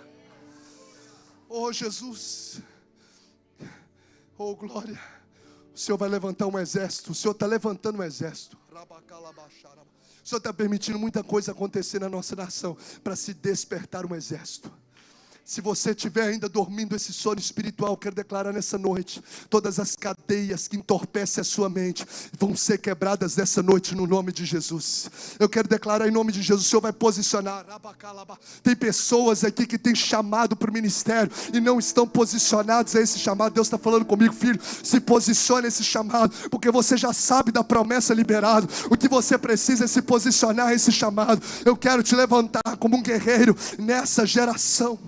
Oh Jesus, oh glória, o Senhor vai levantar um exército, o Senhor está levantando um exército. O Senhor está permitindo muita coisa acontecer na nossa nação, para se despertar um exército. Se você estiver ainda dormindo esse sono espiritual, quero declarar nessa noite, todas as cadeias que entorpecem a sua mente vão ser quebradas nessa noite no nome de Jesus. Eu quero declarar em nome de Jesus, o Senhor vai posicionar. Tem pessoas aqui que têm chamado para o ministério e não estão posicionados a esse chamado. Deus está falando comigo, filho, se posicione a esse chamado, porque você já sabe da promessa liberada. O que você precisa é se posicionar a esse chamado. Eu quero te levantar como um guerreiro nessa geração.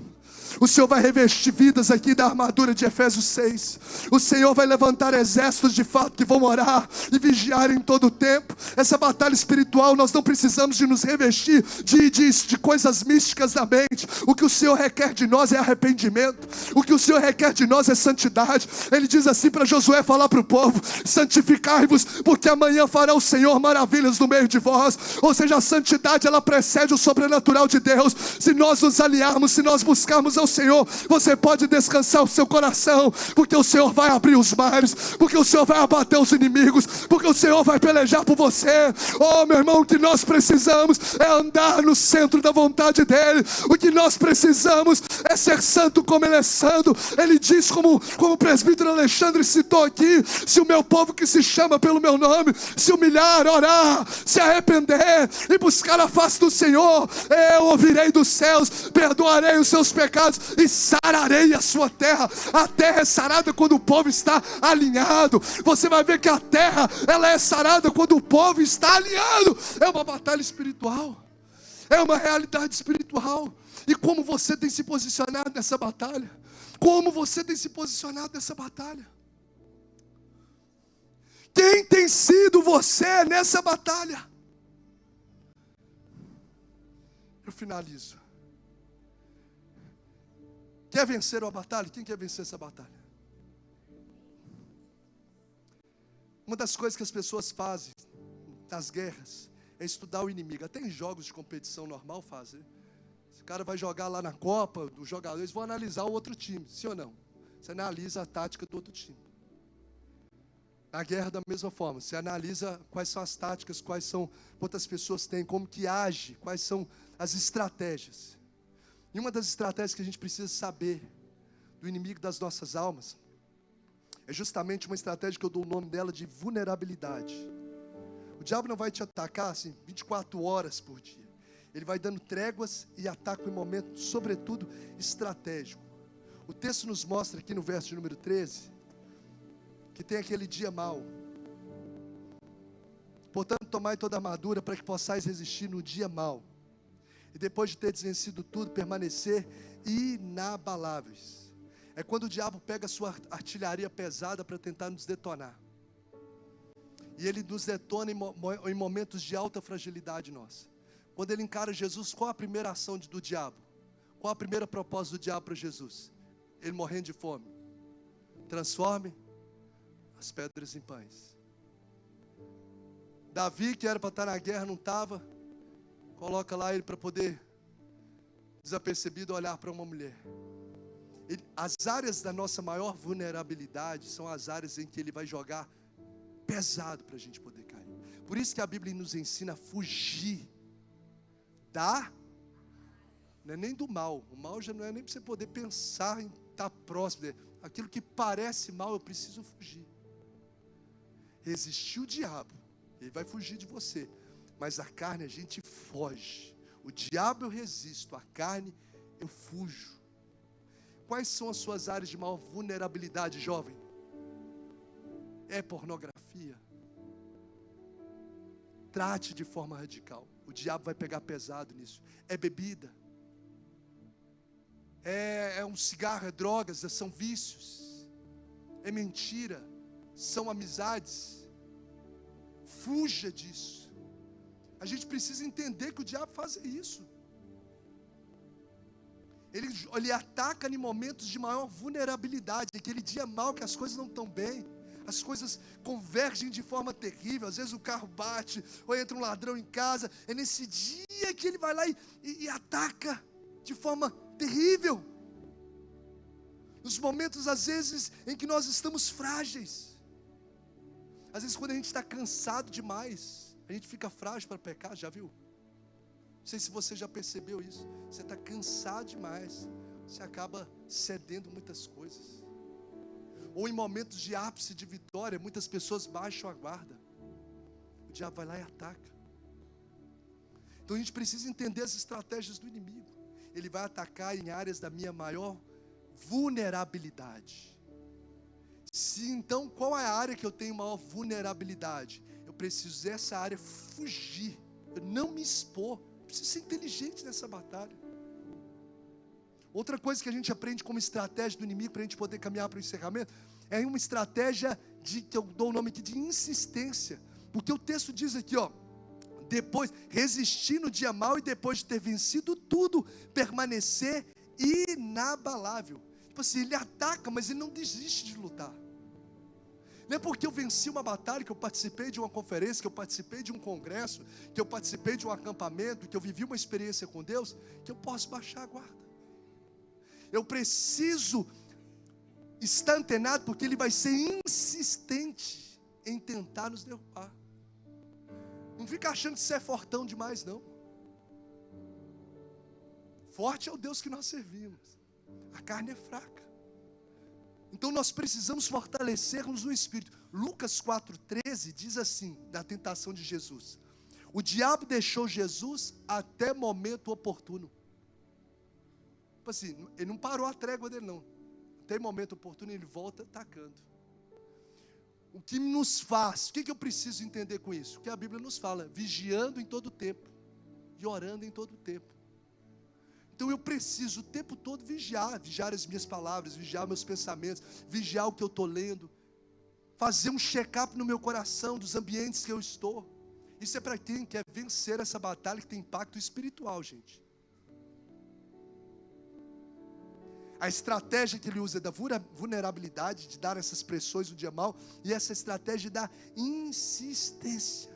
O Senhor vai revestir vidas aqui da armadura de Efésios 6. O Senhor vai levantar exércitos de fato que vão orar e vigiar em todo o tempo. Essa batalha espiritual, nós não precisamos de nos revestir de coisas místicas da mente. O que o Senhor requer de nós é arrependimento. O que o Senhor requer de nós é santidade. Ele diz assim para Josué falar para o povo: santificai-vos, porque amanhã fará o Senhor maravilhas no meio de vós. Ou seja, a santidade, ela precede o sobrenatural de Deus. Se nós nos alinharmos, se nós buscarmos ao Senhor, você pode descansar o seu coração, porque o Senhor vai abrir os mares, porque o Senhor vai abater os inimigos, porque o Senhor vai pelejar por você. Oh meu irmão, o que nós precisamos é andar no centro da vontade dEle. O que nós precisamos é ser santo como Ele é santo. Ele diz, como o presbítero Alexandre citou aqui: se o meu povo que se chama pelo meu nome se humilhar, orar, se arrepender e buscar a face do Senhor, eu ouvirei dos céus, perdoarei os seus pecados e sararei a sua terra. A terra é sarada quando o povo está alinhado. Você vai ver que a terra, ela é sarada quando o povo está alinhado. É uma batalha espiritual, é uma realidade espiritual. E como você tem se posicionado nessa batalha? Como você tem se posicionado nessa batalha? Quem tem sido você nessa batalha? Eu finalizo. Quer vencer uma batalha? Quem quer vencer essa batalha? Uma das coisas que as pessoas fazem nas guerras é estudar o inimigo. Até em jogos de competição normal fazem. Se o cara vai jogar lá na Copa, os jogadores vão analisar o outro time, sim ou não? Você analisa a tática do outro time. Na guerra, da mesma forma, você analisa quais são as táticas, quantas pessoas têm, como que age, quais são as estratégias. E uma das estratégias que a gente precisa saber do inimigo das nossas almas é justamente uma estratégia que eu dou o nome dela de vulnerabilidade. O diabo não vai te atacar assim 24 horas por dia. Ele vai dando tréguas e ataca em momento, sobretudo, estratégico. O texto nos mostra aqui no verso de número 13, que tem aquele dia mau. Portanto, tomai toda a armadura para que possais resistir no dia mau. E depois de ter vencido tudo, permanecer inabaláveis. É quando o diabo pega a sua artilharia pesada para tentar nos detonar. E ele nos detona em momentos de alta fragilidade nossa. Quando ele encara Jesus, qual a primeira ação do diabo? Qual a primeira proposta do diabo para Jesus? Ele morrendo de fome. Transforme as pedras em pães. Davi, que era para estar na guerra, não estava. Coloca lá ele para poder, desapercebido, olhar para uma mulher. As áreas da nossa maior vulnerabilidade são as áreas em que ele vai jogar pesado para a gente poder cair. Por isso que a Bíblia nos ensina a fugir não é nem do mal. O mal já não é nem para você poder pensar em estar próximo dele. Aquilo que parece mal, eu preciso fugir. Resistir o diabo, ele vai fugir de você. Mas a carne a gente foge. O diabo eu resisto, a carne eu fujo. Quais são as suas áreas de maior vulnerabilidade, jovem? É pornografia? Trate de forma radical. O diabo vai pegar pesado nisso. É bebida? É um cigarro, é drogas, são vícios? É mentira? São amizades? Fuja disso. A gente precisa entender que o diabo faz isso. Ele ataca em momentos de maior vulnerabilidade. Aquele dia mau que as coisas não estão bem. As coisas convergem de forma terrível. Às vezes o carro bate, ou entra um ladrão em casa. É nesse dia que ele vai lá e ataca de forma terrível. Nos momentos, às vezes, em que nós estamos frágeis. Às vezes, quando a gente está cansado demais, a gente fica frágil para pecar, já viu? Não sei se você já percebeu isso. Você está cansado demais, você acaba cedendo muitas coisas. Ou em momentos de ápice de vitória, muitas pessoas baixam a guarda. O diabo vai lá e ataca. Então a gente precisa entender as estratégias do inimigo. Ele vai atacar em áreas da minha maior vulnerabilidade. Então, qual é a área que eu tenho maior vulnerabilidade? Eu preciso dessa área fugir. Eu não me expor. Eu preciso ser inteligente nessa batalha. Outra coisa que a gente aprende como estratégia do inimigo para a gente poder caminhar para o encerramento é uma estratégia que eu dou o nome aqui de insistência. Porque o texto diz aqui, depois, resistir no dia mau e depois de ter vencido tudo, permanecer inabalável. Tipo assim, ele ataca, mas ele não desiste de lutar. Não é porque eu venci uma batalha, que eu participei de uma conferência, que eu participei de um congresso, que eu participei de um acampamento, que eu vivi uma experiência com Deus, que eu posso baixar a guarda. Eu preciso estar antenado, porque ele vai ser insistente em tentar nos derrubar. Não fica achando que você é fortão demais, não. Forte é o Deus que nós servimos. A carne é fraca. Então nós precisamos fortalecer-nos no Espírito. Lucas 4,13 diz assim, da tentação de Jesus: o diabo deixou Jesus até momento oportuno. Tipo assim, ele não parou a trégua dele não. Até momento oportuno ele volta atacando. O que nos faz, o que eu preciso entender com isso? O que a Bíblia nos fala: vigiando em todo o tempo e orando em todo o tempo. Então eu preciso o tempo todo vigiar as minhas palavras, vigiar meus pensamentos, vigiar o que eu estou lendo, fazer um check-up no meu coração dos ambientes que eu estou. Isso é para quem quer vencer essa batalha que tem impacto espiritual, gente. A estratégia que ele usa é da vulnerabilidade, de dar essas pressões no dia mau, e essa estratégia da insistência.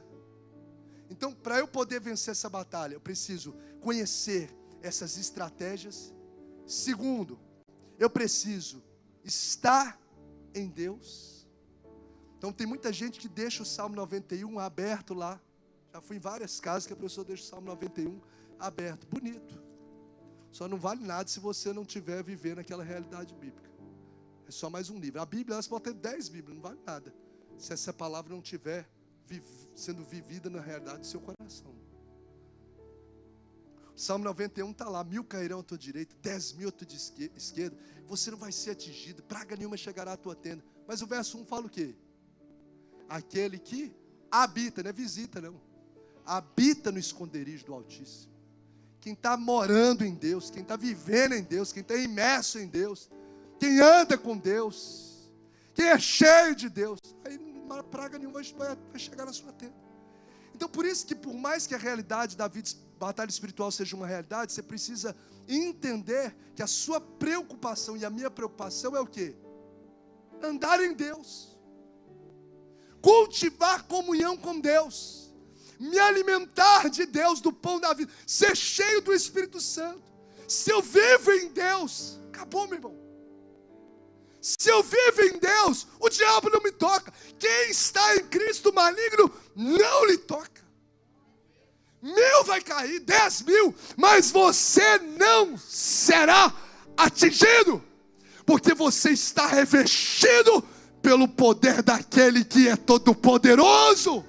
Então Então, para eu poder vencer essa batalha, eu preciso conhecer essas estratégias. Segundo, eu preciso estar em Deus. Então, tem muita gente que deixa o Salmo 91 aberto lá. Já fui em várias casas que a pessoa deixa o Salmo 91 aberto. Bonito. Só não vale nada se você não estiver vivendo aquela realidade bíblica. É só mais um livro. A Bíblia, elas podem ter 10 Bíblias, não vale nada se essa palavra não estiver sendo vivida na realidade do seu coração. O Salmo 91 está lá: 1000 cairão à tua direita, 10.000 à tua esquerda, você não vai ser atingido, praga nenhuma chegará à tua tenda. Mas o verso 1 fala o quê? Aquele que habita, não é visita não, habita no esconderijo do Altíssimo. Quem está morando em Deus, quem está vivendo em Deus, quem está imerso em Deus, quem anda com Deus, quem é cheio de Deus, aí uma praga nenhuma vai chegar na sua tenda. Então, por isso que por mais que a realidade da vida, batalha espiritual seja uma realidade, você precisa entender que a sua preocupação e a minha preocupação é o quê? Andar em Deus, cultivar comunhão com Deus, me alimentar de Deus, do pão da vida, ser cheio do Espírito Santo. Se eu vivo em Deus, acabou, meu irmão. Se eu vivo em Deus, o diabo não me toca. Quem está em Cristo, o maligno não lhe toca. 1000 vai cair, 10.000, mas você não será atingido, porque você está revestido pelo poder daquele que é todo poderoso.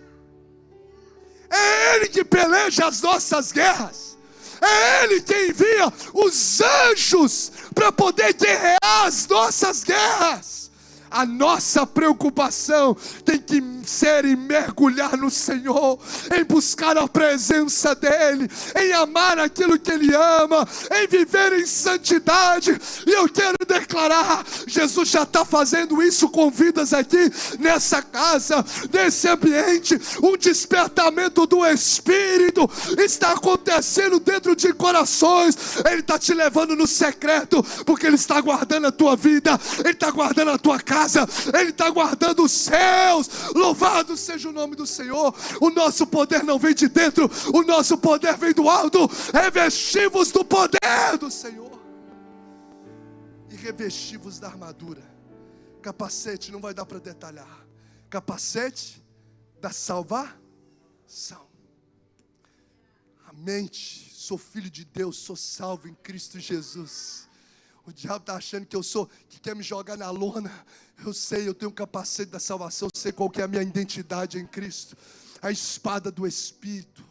É Ele que peleja as nossas guerras. É Ele que envia os anjos para poder guerrear as nossas guerras. A nossa preocupação tem que ser em mergulhar no Senhor, em buscar a presença dEle, em amar aquilo que Ele ama, em viver em santidade. E eu quero declarar, Jesus já está fazendo isso com vidas aqui, nessa casa, nesse ambiente. Um despertamento do Espírito está acontecendo dentro de corações. Ele está te levando no secreto, porque Ele está guardando a tua vida, Ele está guardando a tua casa, Ele está guardando os céus. Louvado seja o nome do Senhor. O nosso poder não vem de dentro, o nosso poder vem do alto. Revesti-vos do poder do Senhor e revesti-vos da armadura. Capacete, não vai dar para detalhar. Capacete da salvação. A mente, sou filho de Deus, sou salvo em Cristo Jesus. O diabo está achando que quer me jogar na lona. Eu sei, eu tenho um capacete da salvação, eu sei qual que é a minha identidade em Cristo. A espada do Espírito,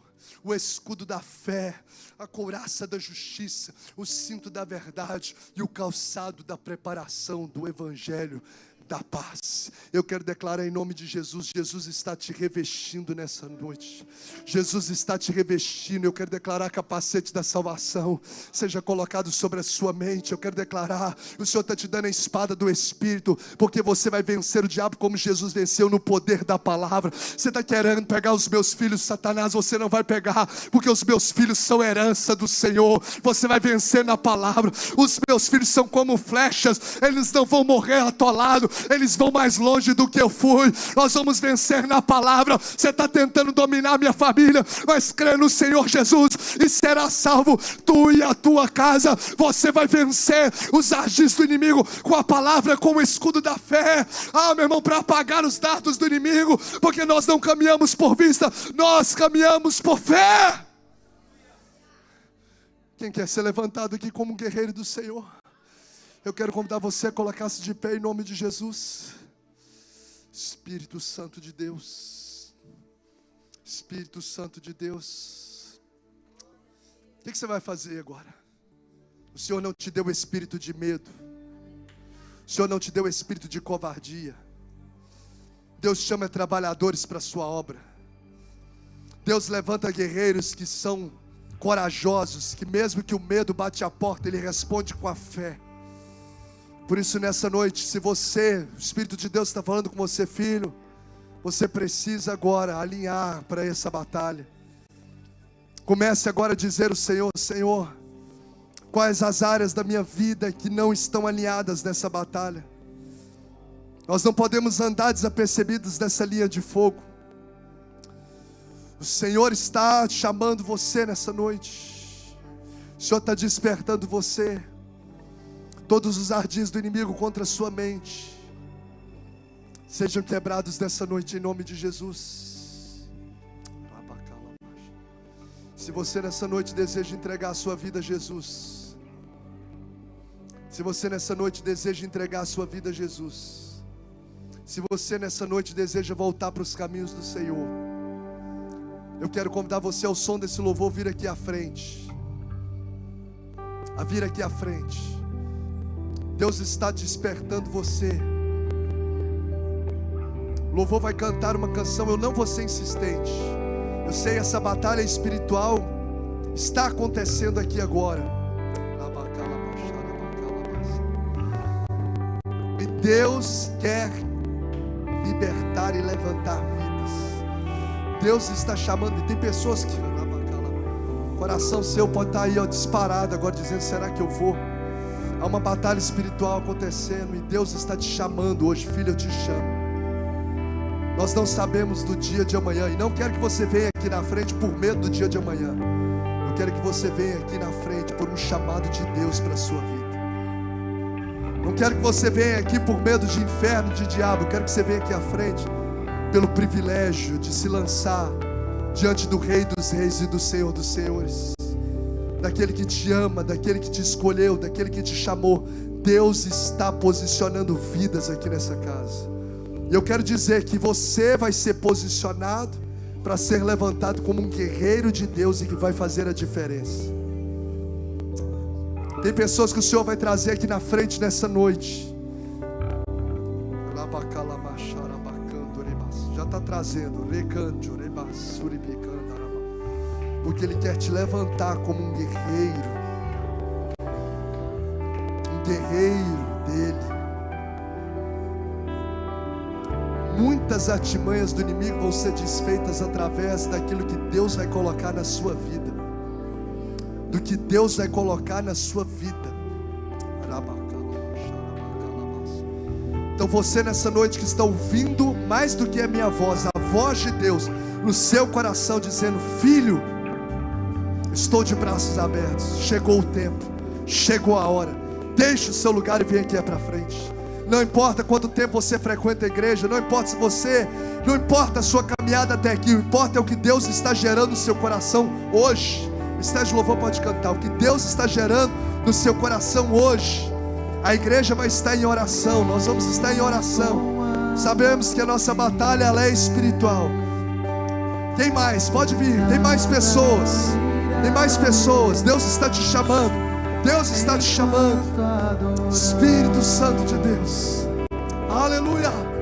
o escudo da fé, a couraça da justiça, o cinto da verdade e o calçado da preparação do Evangelho da paz. Eu quero declarar em nome de Jesus: Jesus está te revestindo nessa noite. Jesus está te revestindo. Eu quero declarar: capacete da salvação seja colocado sobre a sua mente. Eu quero declarar: o Senhor está te dando a espada do Espírito, porque você vai vencer o diabo como Jesus venceu, no poder da palavra. Você está querendo pegar os meus filhos, Satanás, você não vai pegar, porque os meus filhos são herança do Senhor. Você vai vencer na palavra. Os meus filhos são como flechas, eles não vão morrer atolados, eles vão mais longe do que eu fui. Nós vamos vencer na palavra. Você está tentando dominar a minha família, mas crê no Senhor Jesus e será salvo, tu e a tua casa. Você vai vencer os ardis do inimigo com a palavra, com o escudo da fé. Meu irmão, para apagar os dardos do inimigo, porque nós não caminhamos por vista, nós caminhamos por fé. Quem quer ser levantado aqui como um guerreiro do Senhor? Eu quero convidar você a colocar-se de pé em nome de Jesus. Espírito Santo de Deus, Espírito Santo de Deus, o que você vai fazer agora? O Senhor não te deu espírito de medo, o Senhor não te deu espírito de covardia. Deus chama trabalhadores para a sua obra. Deus levanta guerreiros que são corajosos, que mesmo que o medo bate a porta, Ele responde com a fé. Por isso nessa noite, se você, o Espírito de Deus está falando com você, filho, você precisa agora alinhar para essa batalha. Comece agora a dizer ao Senhor: Senhor, quais as áreas da minha vida que não estão alinhadas nessa batalha? Nós não podemos andar desapercebidos nessa linha de fogo. O Senhor está chamando você nessa noite. O Senhor está despertando você. Todos os ardis do inimigo contra a sua mente sejam quebrados nessa noite em nome de Jesus. Se você nessa noite deseja entregar a sua vida a Jesus, se você nessa noite deseja entregar a sua vida a Jesus, se você nessa noite deseja voltar para os caminhos do Senhor, eu quero convidar você ao som desse louvor, vir aqui à frente. A vir aqui à frente. Deus está despertando você. O louvor vai cantar uma canção, eu não vou ser insistente. Eu sei, essa batalha espiritual está acontecendo aqui agora. E Deus quer libertar e levantar vidas. Deus está chamando, e tem pessoas que o coração seu pode estar aí, ó, disparado agora, dizendo: será que eu vou? Há uma batalha espiritual acontecendo e Deus está te chamando hoje. Filho, eu te chamo. Nós não sabemos do dia de amanhã, e não quero que você venha aqui na frente por medo do dia de amanhã. Eu quero que você venha aqui na frente por um chamado de Deus para a sua vida. Não quero que você venha aqui por medo de inferno, de diabo. Eu quero que você venha aqui à frente pelo privilégio de se lançar diante do Rei dos Reis e do Senhor dos Senhores, daquele que te ama, daquele que te escolheu, daquele que te chamou. Deus está posicionando vidas aqui nessa casa. E eu quero dizer que você vai ser posicionado para ser levantado como um guerreiro de Deus e que vai fazer a diferença. Tem pessoas que o Senhor vai trazer aqui na frente nessa noite. Já está trazendo. Porque Ele quer te levantar como um guerreiro. Um guerreiro dEle. Muitas artimanhas do inimigo vão ser desfeitas através daquilo que Deus vai colocar na sua vida. Do que Deus vai colocar na sua vida. Então você nessa noite que está ouvindo mais do que a minha voz, a voz de Deus no seu coração dizendo: filho, estou de braços abertos, chegou o tempo, chegou a hora, deixe o seu lugar e venha aqui para frente. Não importa quanto tempo você frequenta a igreja, não importa não importa a sua caminhada até aqui, o que importa é o que Deus está gerando no seu coração hoje. O Ministério de Louvor pode cantar. O que Deus está gerando no seu coração hoje. A igreja vai estar em oração, nós vamos estar em oração. Sabemos que a nossa batalha ela é espiritual. Quem mais? Pode vir, tem mais pessoas. Tem mais pessoas. Deus está te chamando. Deus está te chamando. Espírito Santo de Deus. Aleluia.